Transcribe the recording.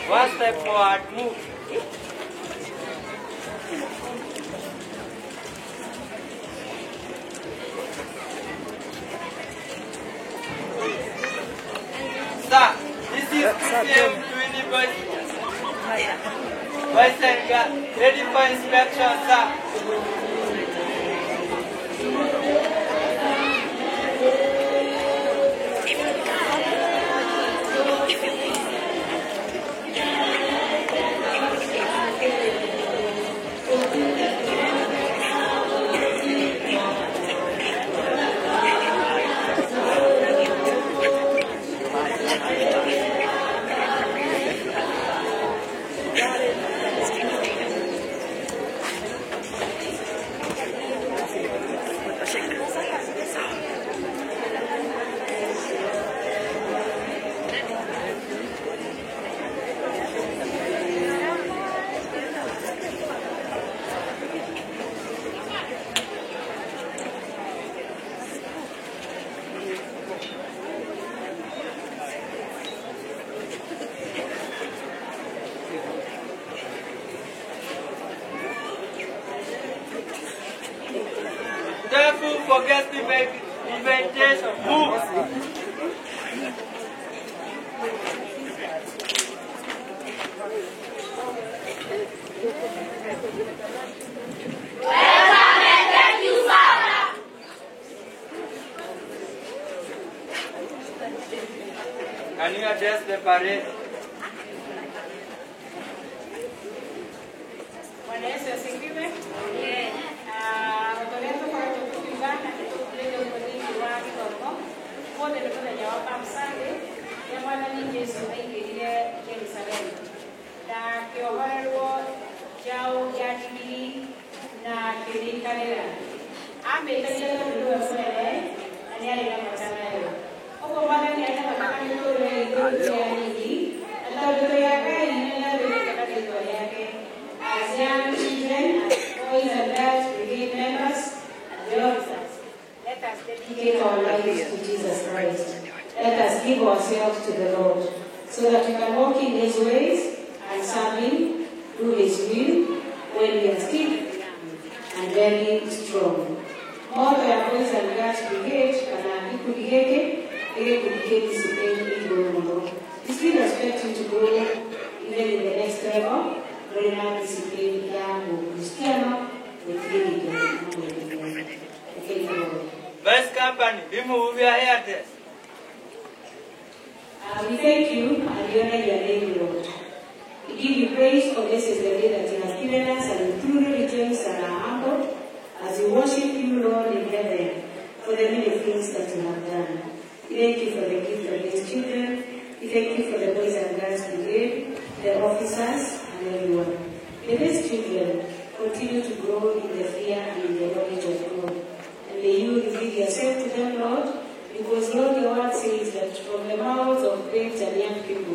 One step forward, move. Sir, this is CCM Twinny Boys. Boys and girls, ready for inspection, sir. Careful, forget the invitation. Move. Welcome and thank you, Father. Can you address the parade? Dedicate our lives to Jesus Christ. Let us give ourselves to the Lord, so that we can walk in His ways and serve Him, do His will, when we are still and very strong. Moto ya Boys and Girls Brigade kana ikuligeke ili kudicate discipline igolo. We still expect you to grow even in the next level, learn how discipline yangu Cristiano with Best company, we move your hair test. We thank you and we honor your name, Lord. We give you praise for this is the day that you have given us, and we truly rejoice and are humbled as we worship you, Lord, in heaven for the many things that you have done. We thank you for the gift of these children. We thank you for the Boys and Girls Brigade, the officers, and everyone. May these children continue to grow in the fear and in the knowledge of God. And may you reveal yourself to them, Lord, because Lord, your word says that from the mouths of babes and young people